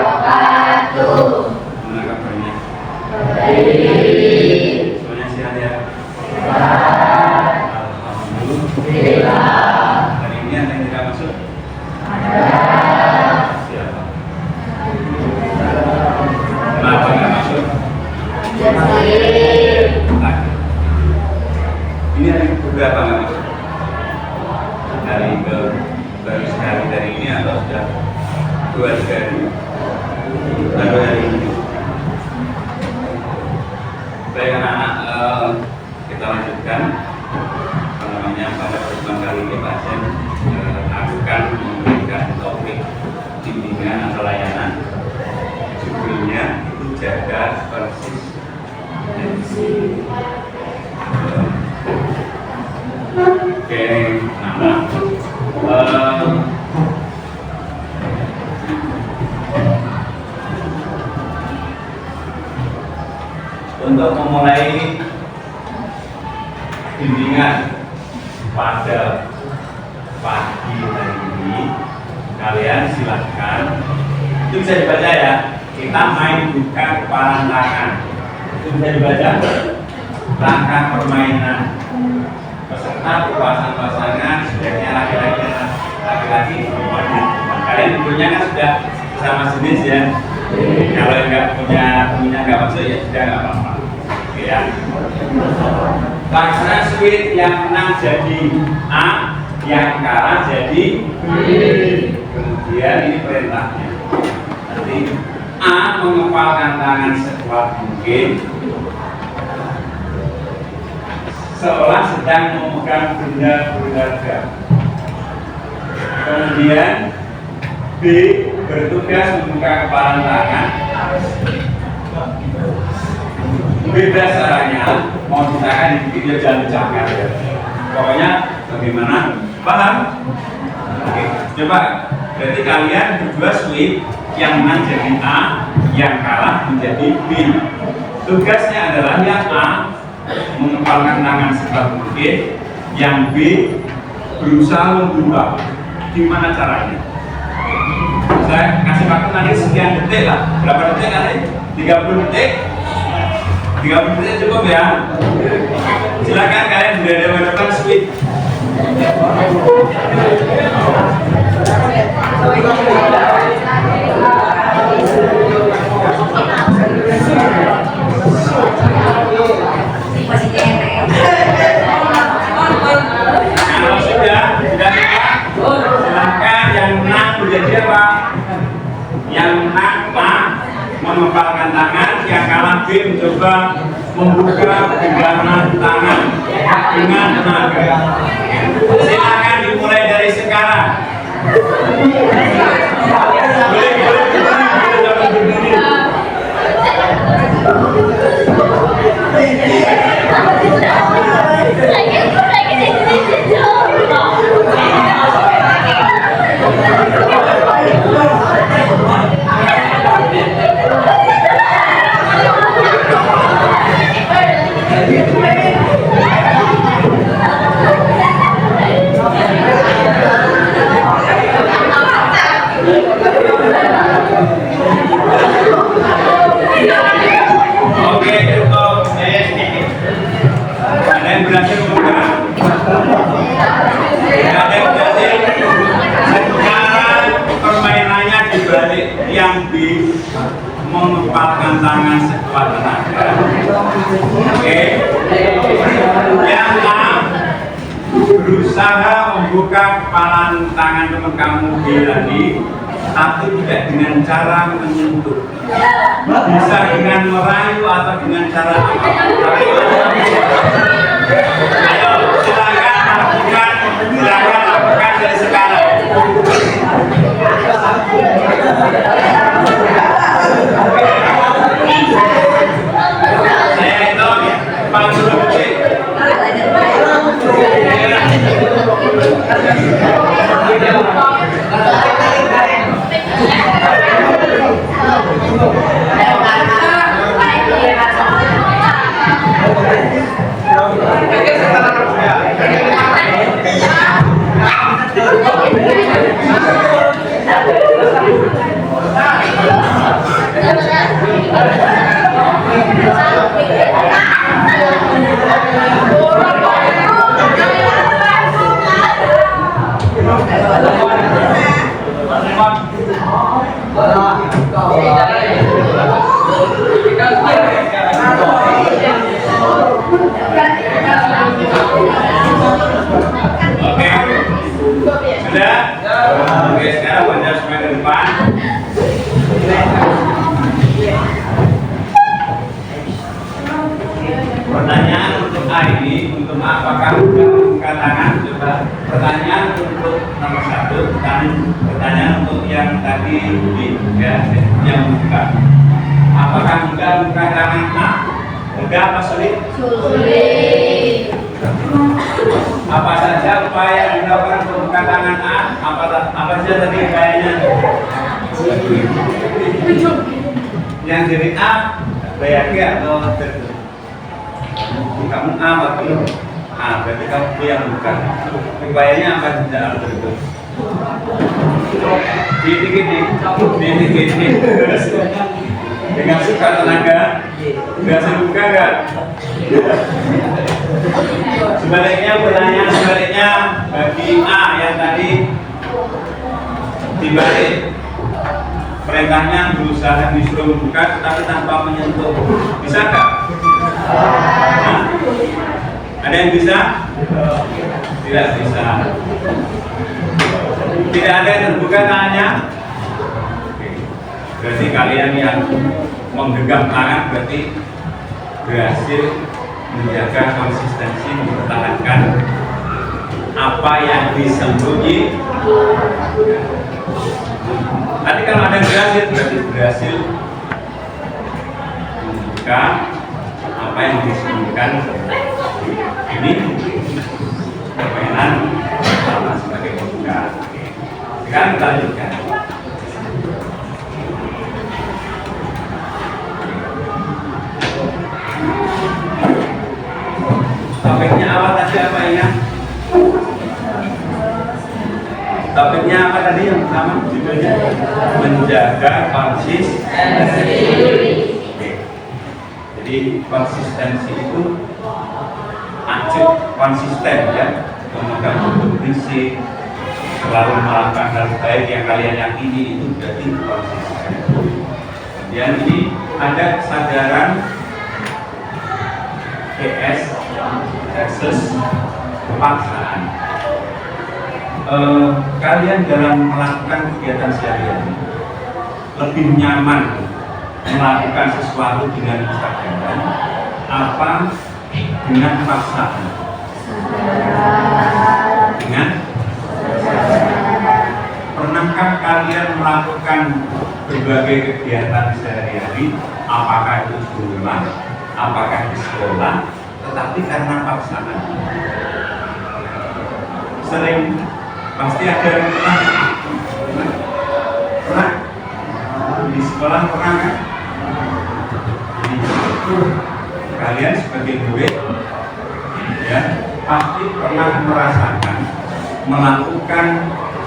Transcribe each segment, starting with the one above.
wabarakatuh. Gimana kabarnya? Baik. Semuanya sehat ya? Sehat. Alhamdulillah. Hari ini ada yang tidak masuk? Ada. Siapa? Kenapa nggak masuk? Nah, ini ada beberapa nggak masuk? Dari baru sekali dari ini atau sudah 2 hari? Baru hari ini. Baik anak-anak, kita lanjutkan. Pada pertemuan kali ini pasien akan memberikan topik bimbingan atau layanan. Judulnya itu jaga konsistensi. Oke, nama. Untuk memulai bimbingan pada pagi hari ini, kalian silahkan, itu bisa dibaca ya, kita main buka kepalan tangan, itu bisa dibaca, langkah permainan peserta pasangan sebaiknya laki-laki perempuan. Kalian tentunya kan sudah sama jenis ya, kalau nggak punya nggak masuk ya sudah nggak apa-apa ya. Laksana switch yang menang jadi A, yang kalah jadi B. Kemudian ini perintahnya. Nanti A mengepalkan tangan sekuat mungkin, seolah sedang memegang benda berharga. Kemudian B bertugas membuka kepalan tangan. Beda caranya, mau misalkan di video jangan dicakar ya. Pokoknya bagaimana? Paham? Oke, coba. Berarti kalian berdua switch, yang menang jadi A, yang kalah menjadi B. Tugasnya adalah yang A mengepalkan tangan sekuat mungkin, yang B berusaha membuka. Gimana caranya? Saya kasih waktu nanti sekian detik lah. Berapa detik nanti? 30 detik. 30 detik cukup ya. Silakan kalian berada di depan switch. Kalau sudah silakan yang menang menjadi apa? Yang menang A mengepalkan tangan, yang kalah B mencoba membuka genggaman tangan dengan tenaga. Silakan dimulai dari sekarang. Oke, cukup. Ada yang berhasil membuka? Ada yang berhasil. Sekarang permainannya dibalik, yang B mengepalkan tangan sekuat tenaga. Oke. Yang A berusaha membuka kepalan tangan teman kamu B tadi, tapi tidak dengan cara menyentuh. Bisa dengan merayu atau dengan cara apa? Ayo, silakan lakukan dari sekarang. Saya hitung 40 detik. Oke, sudah? Oke, sekarang wajah semua ke depan. Pertanyaan untuk A ini, untuk A, apakah buka tangan? Coba pertanyaan untuk nomor 1, pertanyaan untuk yang tadi B, ya, yang buka. Apakah buka tangan A? Mudah apa sulit? Sulit. Apa saja upaya yang dilakukan untuk membuka tangan A? Apa saja tadi upayanya? Yang dari A, bayar atau tertutup? Kamu A atau A, berarti kamu B yang buka. Upayanya apa saja tertutup? Dikit-dikit. Dengan suka tenaga, berhasil buka nggak? Sebaliknya pertanyaan sebaliknya bagi A yang tadi dibalik, perintahnya berusaha disuruh membuka tetapi tanpa menyentuh, bisa nggak? Ada yang bisa? Tidak bisa. Tidak ada yang terbuka tangannya. Berarti kalian yang menggenggam tangan berarti berhasil menjaga konsistensi, mempertahankan apa yang disembunyi. Nanti kalau ada yang berhasil, berarti berhasil membuka apa yang disembunyikan. Ini permainan sama sebagai pembuka. Sekarang kita lanjutkan. Topiknya apa tadi, apa ya? Topiknya apa tadi yang pertama? Judulnya menjaga konsistensi. Jadi konsistensi itu acuh, konsisten ya, memegang satu prinsip, selalu melakukan hal baik yang kalian yakini, itu berarti konsisten. Kemudian ini ada kesadaran PS versus kepaksaan. Kalian dalam melakukan kegiatan sehari-hari lebih nyaman melakukan sesuatu dengan kesadaran apa dengan paksaan? Dengan pernahkah kalian melakukan berbagai kegiatan sehari-hari, apakah itu di rumah, apakah di sekolah, tetapi karena paksaan? Sering pasti ada yang pernah di sekolah, pernah kan? Jadi kalian sebagai murid ya pasti pernah merasakan melakukan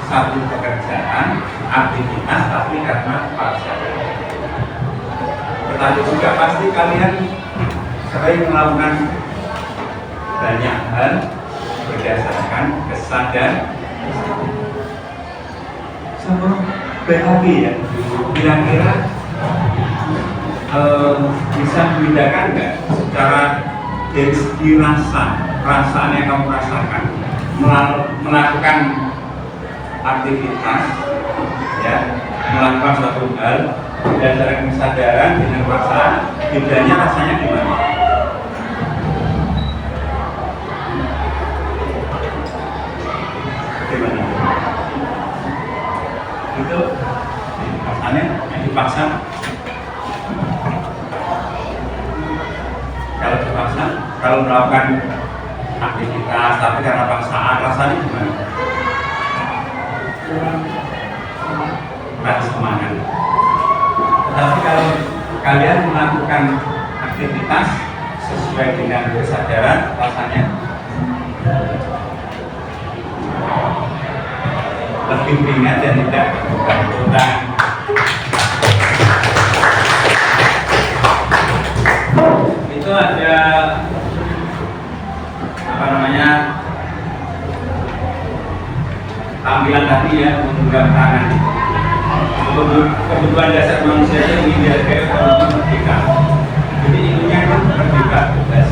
satu pekerjaan, aktivitas, tapi karena paksaan. Tetapi juga pasti kalian sering melakukan banyak hal berdasarkan kesadaran. Sama BHB ya, kira-kira bisa membedakan nggak secara dari segi perasaan yang kamu rasakan melakukan aktivitas ya, melakukan suatu hal berdasarkan kesadaran dengan perasaan, bedanya rasanya gimana? Gimana? Itu rasanya yang dipaksa. Kalau dipaksa, kalau melakukan aktivitas tapi karena paksaan, rasanya gimana? Rasa semangat. Tapi kalau kalian melakukan aktivitas sesuai dengan kesadaran, rasanya lebih ringan dan tidak beban. Itu ada apa namanya tampilan tadi ya, menggenggam tangan. kebutuhan dasar manusia yang ingin dihargai ekonomi merdeka. Jadi intinya itu merdeka bebas.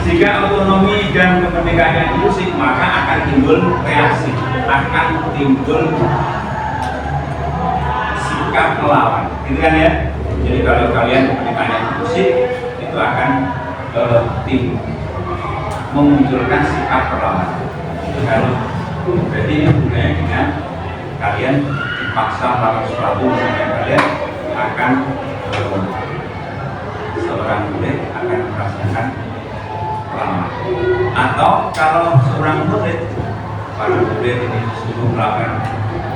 Jika otonomi dan kemerdekaan yang inklusif, maka akan timbul reaksi, akan timbul sikap melawan, gitu kan ya? Jadi kalau kalian kemerdekaan yang inklusif, itu akan timbul memunculkan sikap perlawanan. Kalau berarti ini hubungannya dengan kalian dipaksa melakukan sesuatu, misalnya kalian akan seorang murid akan merasakan perlawanan. Atau kalau seorang murid, para murid ini disuruh melakukan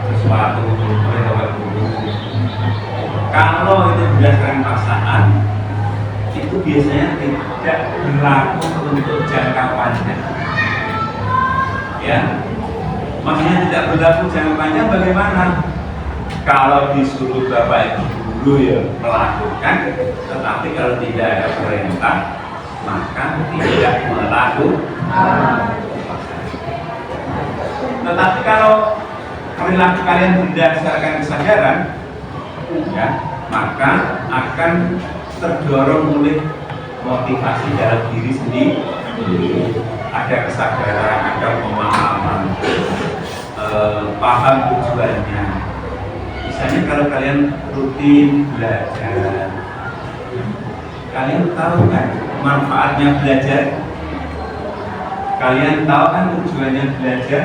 sesuatu oleh bapak guru, kalau itu berdasarkan paksaan, itu biasanya tidak berlaku untuk jangka panjang. Ya, maksudnya tidak berlaku jangka panjang bagaimana? Kalau disuruh bapak ibu guru ya melakukan, tetapi kalau tidak ada perintah, maka tidak melakukan. Tetapi kalau perilaku kalian berdasarkan kesadaran, ya, maka akan terdorong oleh motivasi dalam diri sendiri. Ada kesadaran, ada pemahaman, paham tujuannya. Misalnya kalau kalian rutin belajar, kalian tahu kan manfaatnya belajar? Kalian tahu kan tujuannya belajar?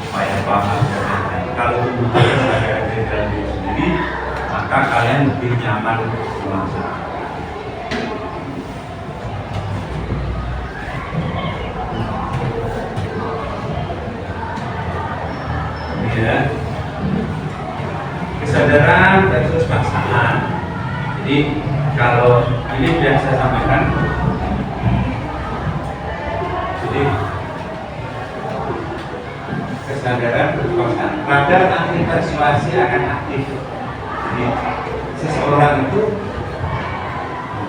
Supaya paham. Kalau kemudian kesadaran dari dalam diri sendiri, maka kalian lebih nyaman melaksanakan. Ya, kesadaran versus paksaan. Jadi kalau ini sudah saya sampaikan, jadi kesadaran versus paksaan. Radar anti persuasi akan aktif. Jadi seseorang itu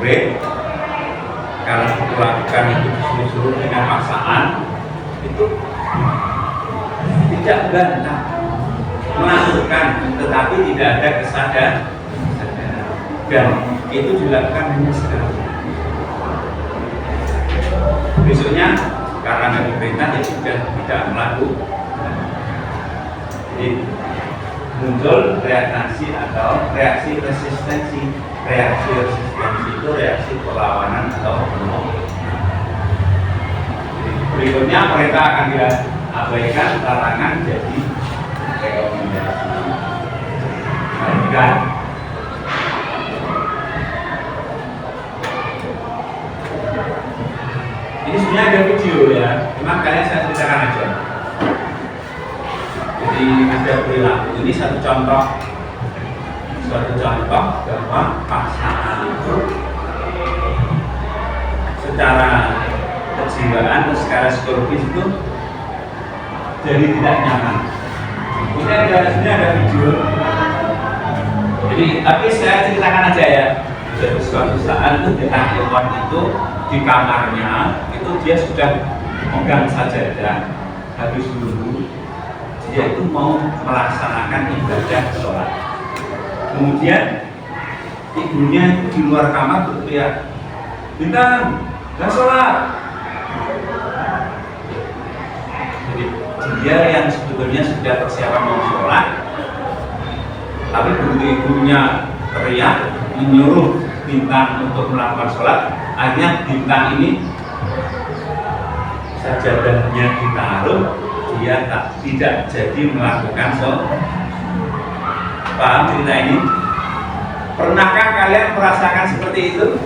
break kalau melakukan itu disuruh dengan paksaan, itu tidak bantah melakukan, tetapi tidak ada kesadaran, dan itu dilakukan hanya sekali. Besoknya karena nggak diperintah ya sudah tidak melakukan. Jadi muncul reaksi atau reaksi resistensi. Reaksi resistensi itu reaksi perlawanan atau penolakan. Berikutnya mereka akan diabaikan, larangan jadi rekomendasi. Baikkan. Ini sebenarnya ada video ya, cuma kalian saya ceritakan aja. Jadi ada perilaku. Ini suatu contoh bahwa paksaan itu secara kejiwaan atau secara psikologis itu jadi tidak nyaman. Ini sebenarnya ada video. Jadi tapi saya ceritakan aja ya. Jadi suatu saat itu di Taiwan itu di kamarnya itu dia sudah megang sajadah, habis dulu dia itu mau melaksanakan ibadah sholat. Kemudian ibunya itu di luar kamar berteriak, "Bintang, nggak sholat." Jadi dia yang sebetulnya sudah persiapan mau sholat, tapi begitu ibunya teriak menyuruh Bintang untuk melakukan sholat, akhirnya Bintang ini sajadahnya ditaruh, dia tidak jadi melakukan sholat. Paham cerita ini? Pernahkah kalian merasakan seperti itu?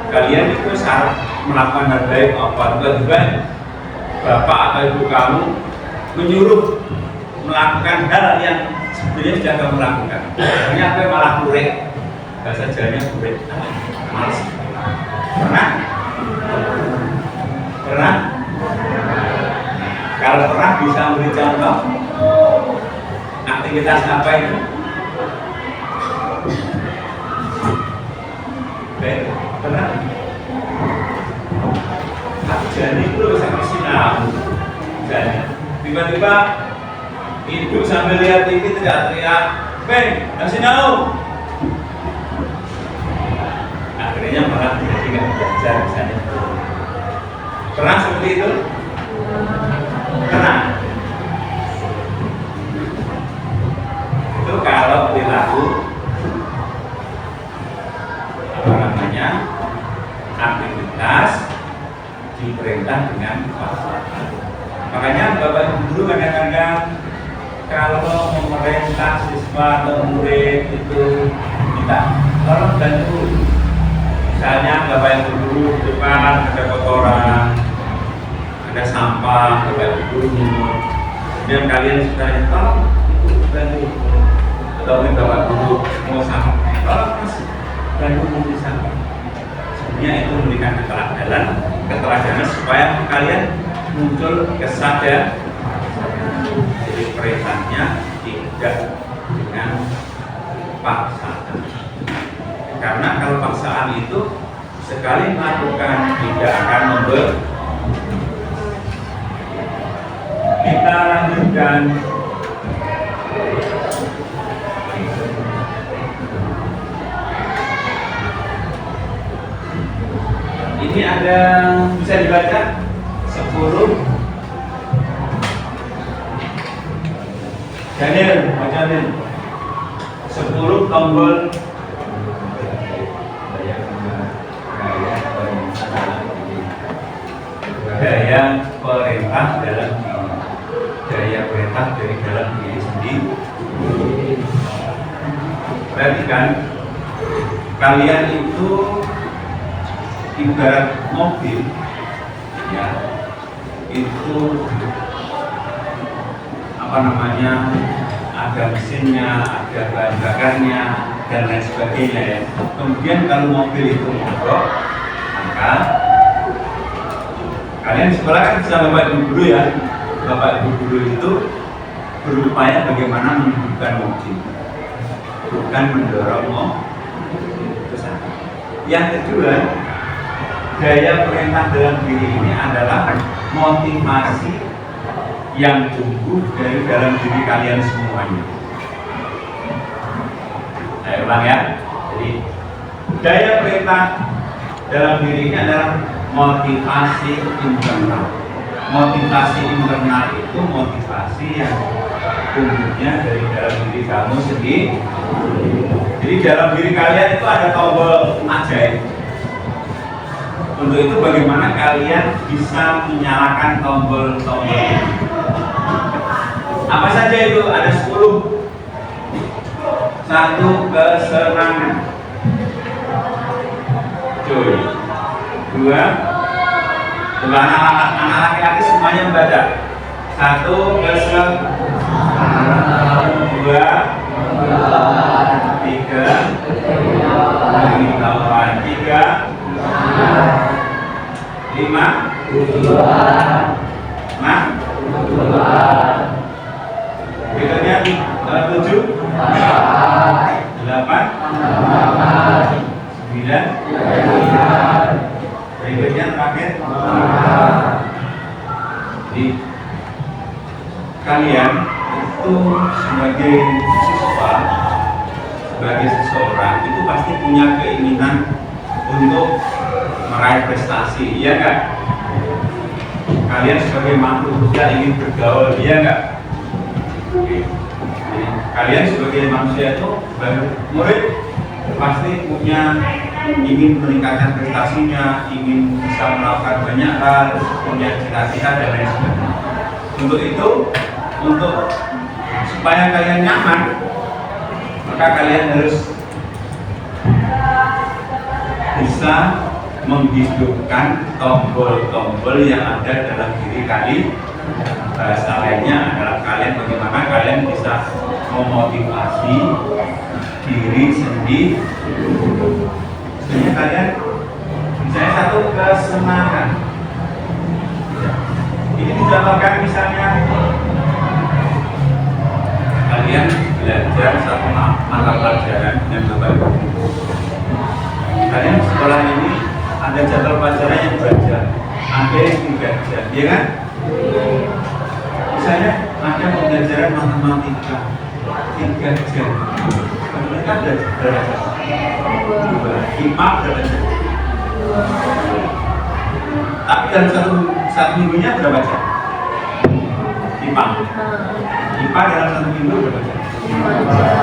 Kalian itu saat melakukan hal baik apa tiba-tiba bapak atau ibu kamu menyuruh melakukan hal yang sebetulnya sudah kamu lakukan. Ternyata malah kurek. Bahasa Jawanya kurek. Males. Pernah? Pernah? Kalau pernah bisa memberi contoh aktivitas apa itu? Baik, pernah? Jadi itu sampai sinau. Tiba-tiba Ibu sambil lihat TV teriak-teriak, "Beng, kasih tahu." Akhirnya malah jadi nggak belajar misalnya. Pernah seperti itu? Pernah. Itu kalau perilaku apa namanya aktivitas diperintah dengan paksa. Makanya Bapak Ibu guru kadang-kadang kalau memerintah siswa atau murid itu minta tolong bantu. Misalnya Bapak Ibu guru di depan ada kotoran, ada sampah, Bapak Ibu guru dan kalian sudah tolong Ibu bantu. Atau mungkin Bapak guru mau sampah, tolong Mas bantu membeli sampah. Sebenarnya itu memberikan keteladanan supaya kalian muncul kesadaran. Jadi perintahnya tidak dengan paksaan. Karena kalau paksaan itu sekali melakukan tidak akan memberi. Kita lanjutkan. Ini ada bisa dibaca 10. Daniel, baca Daniel. 10 tombol daya perintah dalam diri. Daya perintah dari dalam diri sendiri. Perhatikan, kalian itu ibarat mobil, ya, itu apa namanya, ada mesinnya, ada bahan bakarnya, dan lain sebagainya ya. Kemudian kalau mobil itu mogok, maka kalian di sekolah kan bisa Bapak Ibu guru ya. Bapak Ibu guru itu berupaya bagaimana menghidupkan mobil, bukan mendorong mobil itu saja. Yang kedua, daya perintah dalam diri ini adalah motivasi yang tumbuh dari dalam diri kalian semuanya. Saya ulang ya. Jadi daya perintah dalam diri ini adalah motivasi internal. Motivasi internal itu motivasi yang tumbuhnya dari dalam diri kamu sendiri. Jadi dalam diri kalian itu ada tombol ajaib. Untuk itu bagaimana kalian bisa menyalakan tombol-tombol ini? Apa saja itu? Ada 10. 1, kesenangan. Joy. 2, anak laki-laki semuanya membaca. 1, kesenangan. 2, 3, 5, 6, berikutnya 7, 8, 9, berikutnya terakhir. Jadi kalian itu sebagai siswa, sebagai seseorang itu pasti punya keinginan untuk meraih prestasi, iya enggak? Kalian sebagai makhluk sosial ingin bergaul, iya enggak? Oke. Jadi, kalian sebagai manusia itu, sebagai murid pasti punya ingin meningkatkan prestasinya, ingin bisa melakukan banyak hal, punya cita-cita dan lain sebagainya. Untuk itu, supaya kalian nyaman, maka kalian harus bisa menghidupkan tombol-tombol yang ada dalam diri kalian. Bahasa lainnya adalah bagaimana kalian bisa memotivasi diri sendiri. Misalnya kalian, misalnya 1, kesenangan. Ini dicontohkan misalnya kalian belajar satu mata pelajaran dengan Bapak Ibu. Kalian sekolah ini ada jadwal pelajaran yang 2 jam, ada yang 3 jam, ya kan? Misalnya ada pembelajaran matematika 3 jam. Mereka belajar berapa jam? 2. IPA berapa jam? 2. Tapi dalam satu minggunya berapa jam? IPA. IPA dalam 1 minggu berapa jam?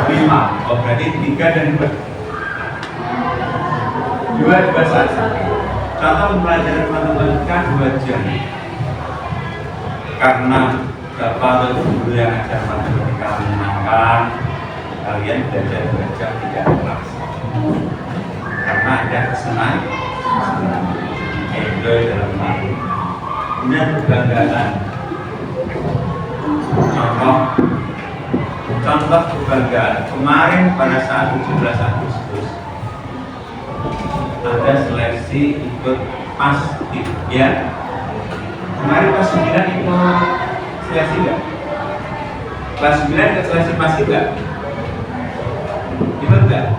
5. Oh berarti 3 dan 2. 2 1. Contoh pembelajaran matematika 2 jam. Karena Bapak atau guru yang ajar matematika menyenangkan, kalian belajar 2 jam tidak kelas. Karena ada kesenangan, enjoy dalam hal. Kemudian kebanggaan. Contoh kebanggaan. Kemarin pada saat 17 Agustus ada seleksi ikut pasti, ya. Kemarin kelas 9 ikut seleksi enggak? Kelas 9 ikut seleksi pasti enggak? Ikut enggak?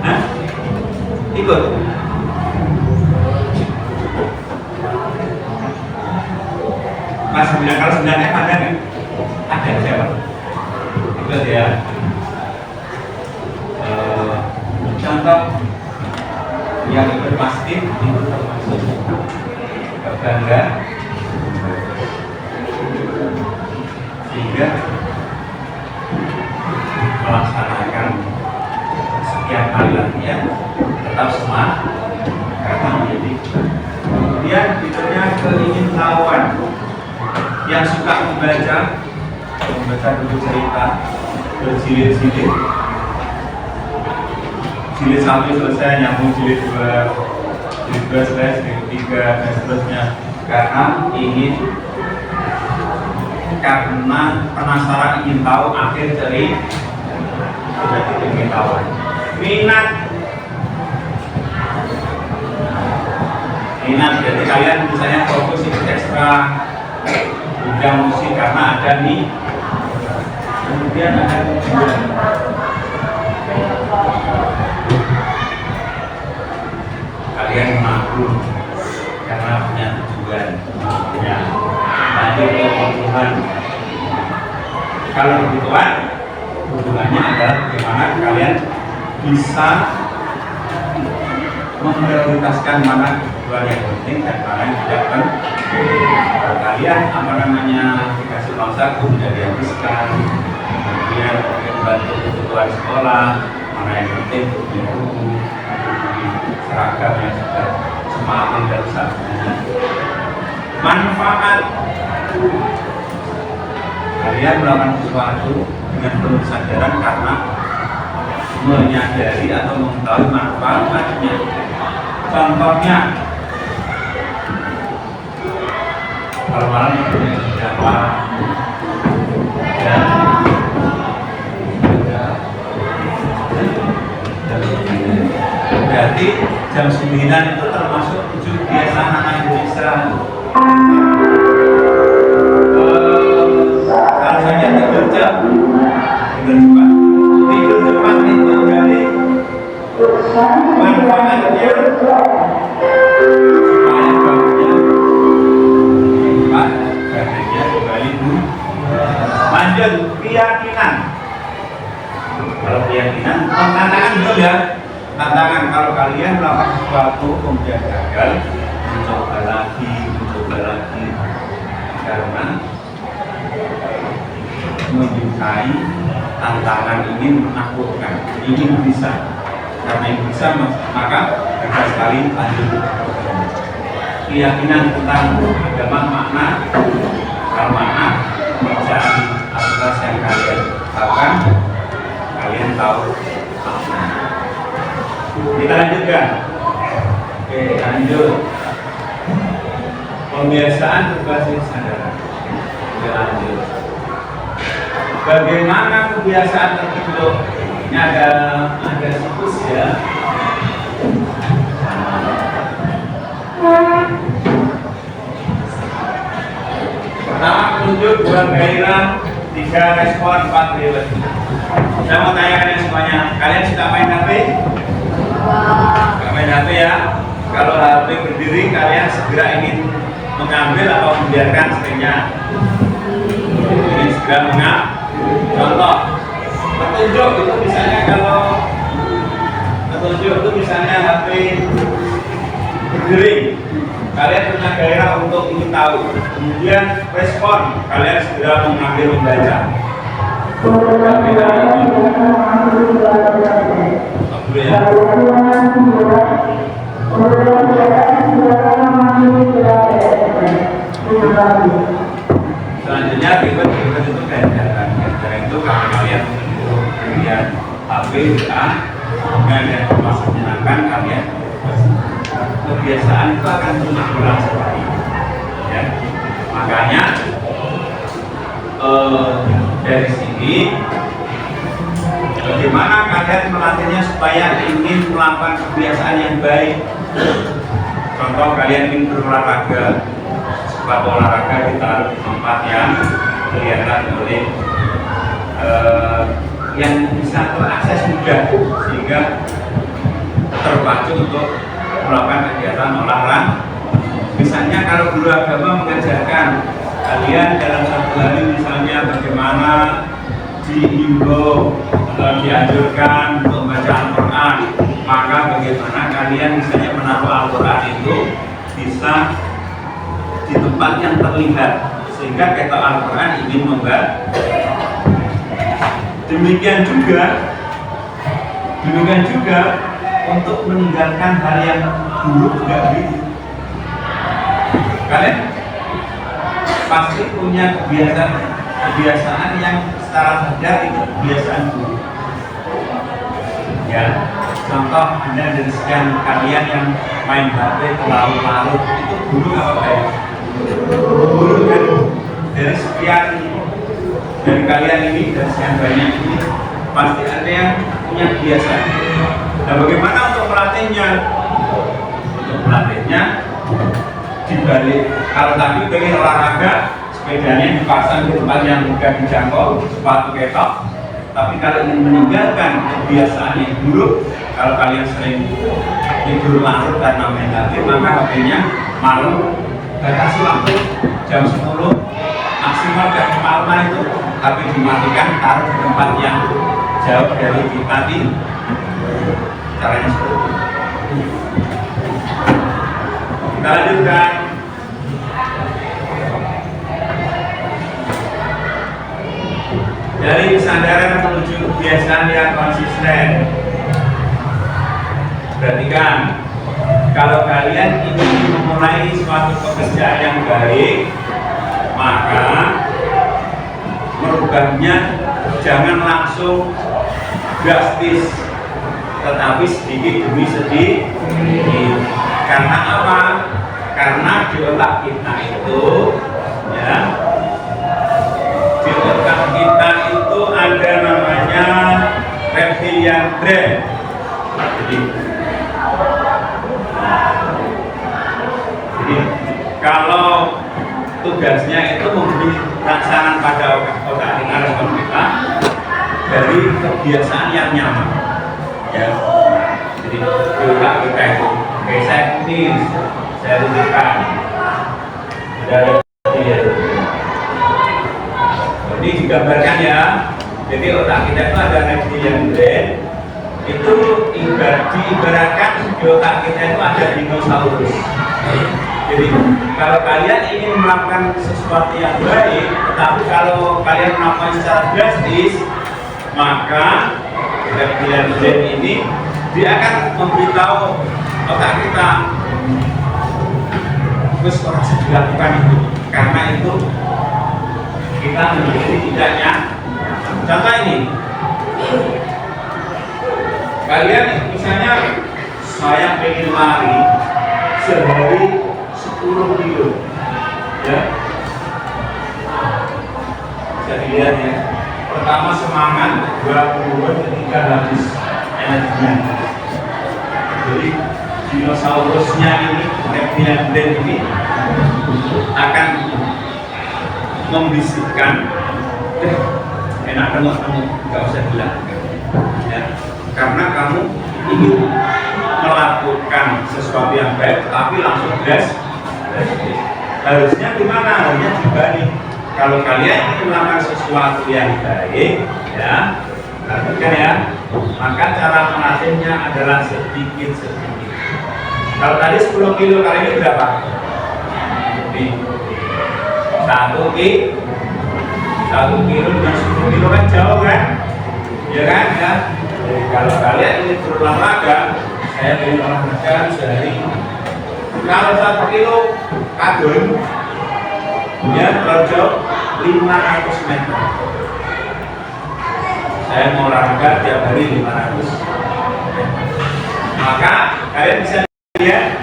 Hah? Ikut? Kelas 9, kalau 9 ada nggak? Ada, siapa? Ikut ya. Contoh yang ikut pasti itu termasuk bangga, sehingga melaksanakan setiap hari latihan tetap semangat karena menjadi. Kemudian berikutnya keingintahuan, yang suka membaca buku cerita berjilid-jilid. Jilid 1 selesai, nyambung jilid 2, jilid 2 selesai, jilid 3 dan seterusnya. Karena penasaran, ingin tahu akhir dari pengetahuan. Minat jadi kalian misalnya fokus ikut ekstra bidang musik karena ada nih. Kemudian ada tujuan. Kalian mampu karena punya tujuan, punya lanjut ke kebutuhan. Kalau kebutuhan, hubungannya adalah bagaimana kalian bisa memprioritaskan mana kebutuhan yang penting dan mana yang tidak penting. Kalau kalian dikasih uang saku tidak dihabiskan, kemudian membantu kebutuhan sekolah, mana yang penting beli buku, seragam yang sudah semakin dan sabunnya. Manfaat, kalian melakukan sesuatu dengan penuh kesadaran karena menyadari atau mengetahui manfaatnya. Contohnya, kalau malam berapa dan berarti jam 9 itu termasuk 7 kebiasaan anak Indonesia. Kalau saja tidur cepat, tidur cepat itu dari manfaatnya supaya badannya kembali dulu. Lanjut, keyakinan. Kalau keyakinan, tantangan dulu ya. Tantangan kalau kalian melakukan sesuatu kemudian gagal, mencoba lagi, karena menyukai tantangan ingin menakutkan, ingin bisa. Karena yang bisa maka gagal sekali lanjut. Keyakinan tentang agama, makna, kalau makna menjadi atas yang kalian lakukan, kalian tahu makna. Kita lanjutkan. Oke, lanjut. Pembiasaan berbasis kesadaran. Kita lanjut. Bagaimana kebiasaan terbentuk? Ini ada situs ya. Pertama, penunjuk, 2 gairah, 3 respon, 4 relasi. Saya mau tanya kalian semuanya, kalian suka main HP? Suka main HP ya? Kalau HP berdiri, kalian segera ingin mengambil atau membiarkan seringnya? Ingin segera mengambil. Contoh petunjuk itu misalnya, kalau petunjuk itu misalnya HP berdering, kalian punya gairah untuk ingin tahu. Kemudian respon, kalian segera mengambil membaca. Selanjutnya kita itu ganjaran itu kalau kalian melihat HP dan masih menyenangkan kalian, kebiasaan itu akan terus berlangsung ya. Makanya dari sini bagaimana kalian melatihnya supaya ingin melakukan kebiasaan yang baik. Contoh, kalian ingin berolahraga, sepatu olahraga ditaruh di tempat yang kelihatan oleh yang bisa terakses mudah, sehingga terpacu untuk melakukan kegiatan olahraga. Misalnya kalau guru agama mengajarkan kalian dalam satu hari misalnya bagaimana dihimbau atau dianjurkan untuk membaca Al-Quran, maka bagaimana kalian misalnya menaruh Al-Quran itu bisa di tempat yang terlihat sehingga kita Al-Quran ingin membaca. Demikian juga untuk meninggalkan hal yang buruk juga begitu. Kalian pasti punya kebiasaan yang secara sadar itu kebiasaan buruk. Ya, contoh Anda dari sekian kalian yang main HP larut-larut, itu buruk apa baik? Buruk kan? Dari sekian dari kalian ini, dari sekian banyak ini, pasti ada yang punya kebiasaan. Nah, bagaimana untuk melatihnya? Untuk melatihnya dibalik, kalau tadi pengen olahraga, sepedanya dipasang di tempat yang mudah dijangkau, sepatu ketok. Tapi kalau ingin meninggalkan kebiasaan yang buruk, kalau kalian sering tidur larut karena main HP, maka HP-nya malam batasi waktu jam 10 maksimal ke kemalaman itu HP dimatikan, taruh di tempat yang jauh dari kita. Caranya seperti itu. Kita lanjutkan. Dari kesadaran menuju kebiasaan yang konsisten. Perhatikan, kalau kalian ingin memulai suatu pekerjaan yang baik, maka merubahnya jangan langsung drastis, tetapi sedikit demi sedikit. Karena apa? Karena di otak kita itu, ya, di otak kita itu ada namanya reptilian brain. Jadi kalau tugasnya itu memberi rangsangan pada otak kita, respon kita dari kebiasaan yang nyaman. Ya, jadi di otak kita itu, oke, saya kunis, saya rujukan, ada ini digambarkan ya. Jadi otak kita itu ada reptilian brain, itu diibaratkan di otak kita itu ada dinosaurus. Jadi kalau kalian ingin melakukan sesuatu yang baik, tetapi kalau kalian melakukan secara drastis, maka reptilian brain ini dia akan memberitahu otak kita, terus orang dilakukan itu, karena itu kita menjadi tidaknya. Contoh ini, kalian misalnya saya pengen lari sehari 10 kilo, ya, bisa dilihat ya. Pertama semangat, kedua ketiga habis energinya. Jadi dinosaurusnya ini, reptilian brain ini akan membisikkan, enak banget kamu nggak usah dilakukan, ya, karena kamu ingin melakukan sesuatu yang baik, tapi langsung gas. Harusnya gimana? Harusnya dibalik. kalau kalian ingin melakukan sesuatu yang baik, ya, perhatikan ya, maka cara melatihnya adalah sedikit-sedikit. Kalau tadi 10 kilo, kali ini berapa? Nih, 1 kilo dengan 10 kilo kan jauh kan? Ya kan? Ya. Jadi kalau kalian ingin berolahraga, saya ingin olahraga sehari. Kalau 1 kilo kadun, dia terjauh 500 meter. Saya mau olahraga tiap hari 500 meter. Maka kalian bisa lihat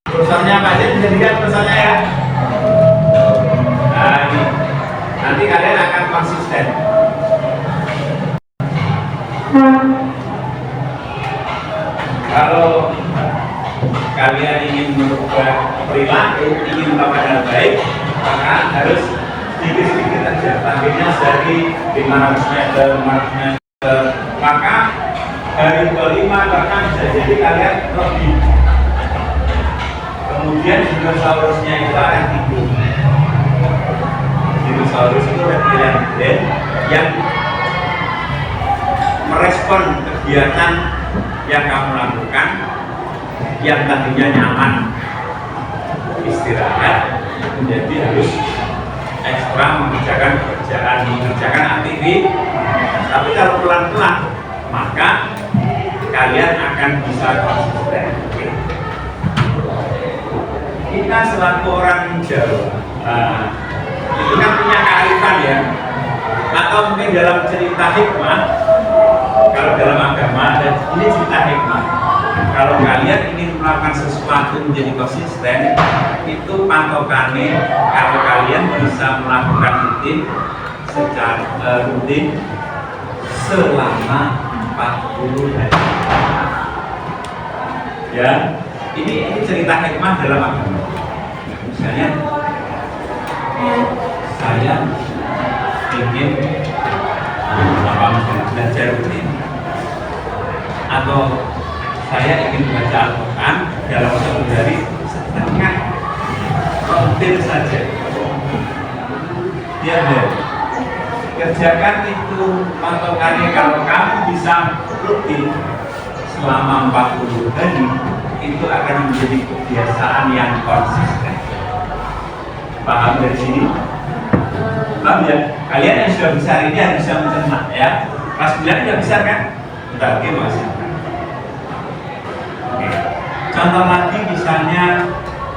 perusahaannya apa aja, bisa dilihat perusahaannya ya. Nah, ini nanti kalian akan konsisten. Kalau kalian ingin merubah perilaku, ingin melakukan hal baik, maka harus sedikit-sedikit saja. Targetnya dari 500 meter, 500 meter. Maka dari 25 bahkan bisa jadi kalian lebih. Kemudian dinosaurusnya itu akan tidur. Dinosaurus itu reptilian yang merespon kegiatan yang kamu lakukan, yang tadinya nyaman istirahat menjadi harus ekstra mengerjakan aktivitas. Tapi kalau pelan-pelan, maka kalian akan bisa konsisten. Kita selaku orang Jawa, itu kan punya kearifan ya, atau mungkin dalam cerita hikmah. Kalau dalam agama ada ini cerita hikmah. Kalau kalian ingin melakukan sesuatu menjadi konsisten, itu patokannya kalau kalian bisa melakukan rutin secara rutin selama 40 hari. Ya, ini cerita hikmah dalam agama. Misalnya, saya ingin belajar rutin, atau saya ingin baca Al-Quran dalam satu hari setengah, rutin saja. Tiap hari kerjakan itu patokannya. Kalau kamu bisa rutin selama 40 hari, itu akan menjadi kebiasaan yang konsisten. Paham dari sini? Paham ya? Kalian yang sudah besar ini harus bisa mencerna ya. Kelas 9 sudah besar kan? Bentar lagi masih. Oke. Contoh lagi misalnya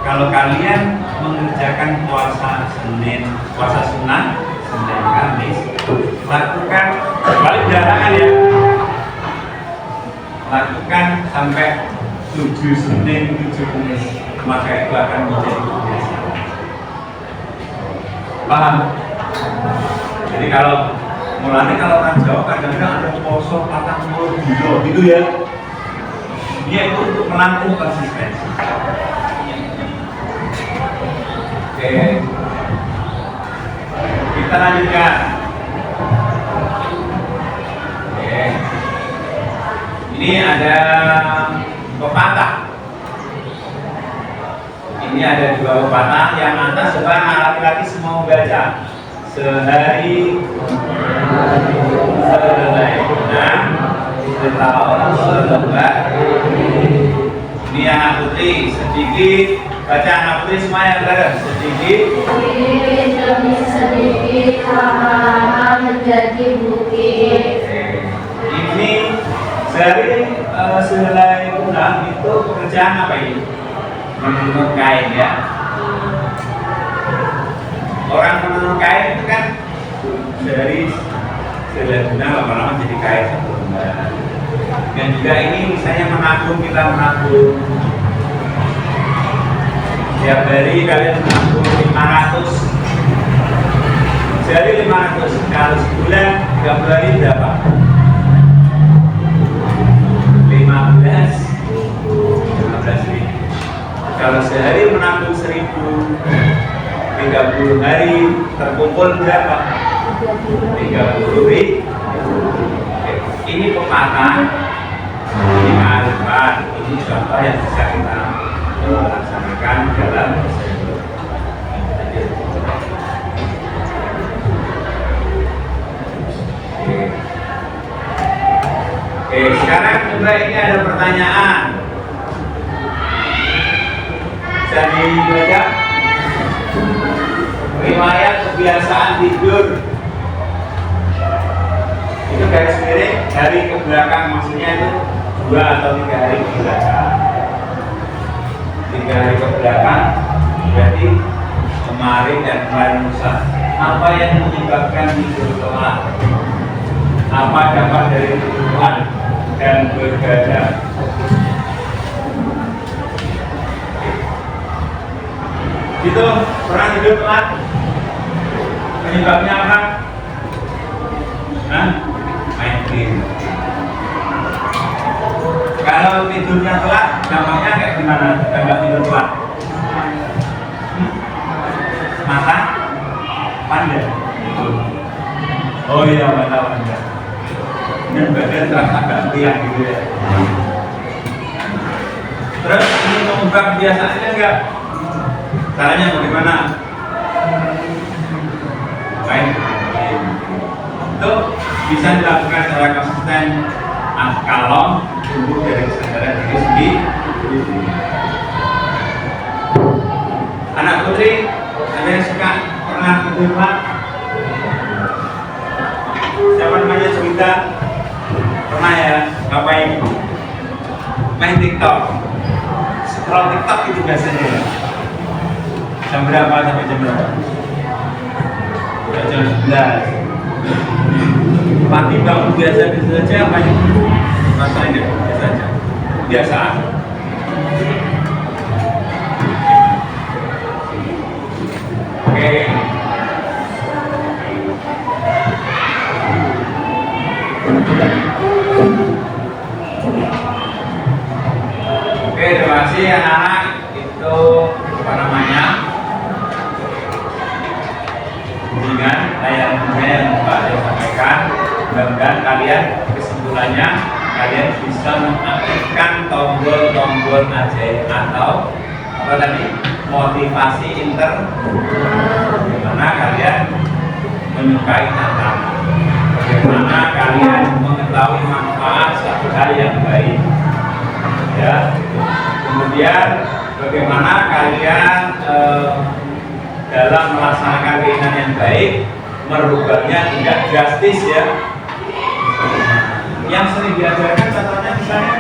kalau kalian mengerjakan puasa sunnah Senin Kamis, lakukan balik jalangan ya. Lakukan sampai 7 Senin, 7 Kamis, maka itu akan menjadi kebiasaan. Paham? Jadi kalau mulanya kalau orang Jawa kadang-kadang ada poso 40 kilo gitu ya. Dia itu untuk menampung konsistensi. Oke. Kita lanjutkan. Oke. Ini ada pepatah. Ini ada 2 pepatah. Yang atas sebenarnya laki-laki semua baca. Sehari selesai benang, setahun selembar. Ini anak putri, sedikit baca anak putri semuanya bareng. Sedikit demi sedikit lama menjadi bukit. Ini sehari sehelai benang itu pekerjaan apa ini? Menenun kain ya. Orang menenun kain itu kan dari sehelai benang lama-lama jadi kain satu lembar. Dan juga ini misalnya menabung, kita menabung tiap hari kalian menabung 500 sehari 500, kalau sebulan 30 hari berapa? 15 ribu. Kalau sehari menabung 1000, 30 hari terkumpul berapa? 30 ribu. Ini pepatah, ini kearifan, ini contoh yang bisa kita laksanakan dalam Coba ini ada pertanyaan. Bisa dibaca? Riwayat kebiasaan tidur. Itu garis miring hari ke belakang, maksudnya itu 2 atau 3 hari ke belakang. 3 hari ke belakang berarti kemarin dan kemarin lusa. Apa yang menyebabkan tidur telat? Apa dampak dari tiduran dan begadang? Itu pernah tidur telat? Penyebabnya apa? Hah? Main game. Kalau tidurnya telat, dampaknya kayak gimana? Dampak tidur telat? Mata pandai. Oh iya, mata pandai. Dan badan terasa agak riang gitu ya. Terus ini mengubah kebiasaannya enggak? Caranya bagaimana? Main game. Itu bisa dilakukan secara konsisten kalau tumbuh dari kesadaran diri sendiri. Anak putri, ada yang suka pernah tidur telat? Siapa namanya cerita? Pernah ya? Ngapain? Main TikTok. Scroll TikTok itu biasanya ya. Jam berapa sampai jam berapa? Udah jam 11. Pagi bangun biasa saja apa ya? Rasain ya, biasa aja. Biasa. Oke. Oke, terima kasih anak-anak. Itu apa namanya? Dengan layar yang Pak saya sampaikan. Mudah-mudahan kalian kesimpulannya kalian bisa mengaktifkan tombol-tombol ajaib atau apa tadi, motivasi bagaimana kalian menyukai tantangan, bagaimana kalian mengetahui manfaat suatu hal yang baik ya. Kemudian bagaimana kalian dalam melaksanakan keinginan yang baik merubahnya tidak drastis ya. Yang sering diajarkan contohnya misalnya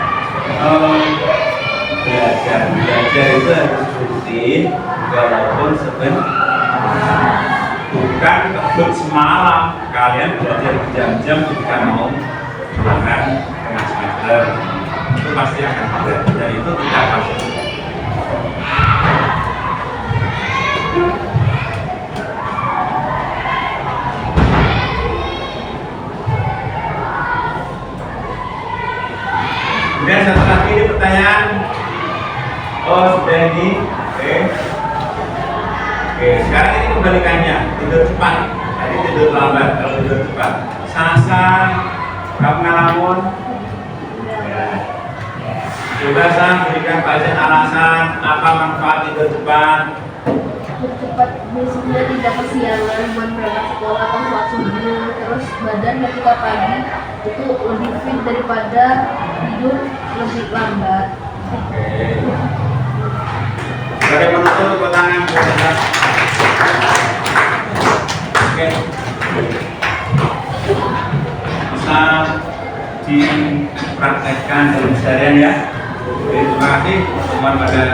belajar itu harus rutin walaupun sebentar, bukan kebut semalam kalian belajar berjam-jam ketika mau makan tengah semester, itu pasti akan berat dan itu tidak pasti. Kemudian satu lagi ini pertanyaan. Oh sudah ini. Oke, sekarang ini kebalikannya, tidur cepat. Tadi tidur lambat, kalau tidur cepat. Sasa, kamu ngalamun? Ya. Coba Sang berikan Pak Zen alasan apa manfaat tidur cepat. Tidur cepat biasanya tidak kesiangan buat berangkat sekolah atau sholat subuh. Terus badan ketika pagi itu lebih fit daripada tidur lebih lambat. Oke. Sebagai penutup tepuk tangan. Oke. Bisa dipraktekkan dalam keseharian ya. Oke, terima kasih teman pada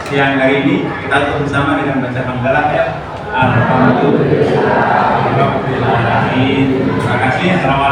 siang hari ini. Kita tutup bersama dengan baca hamdalah ya. Alhamdulillah. Terima kasih. Assalamualaikum.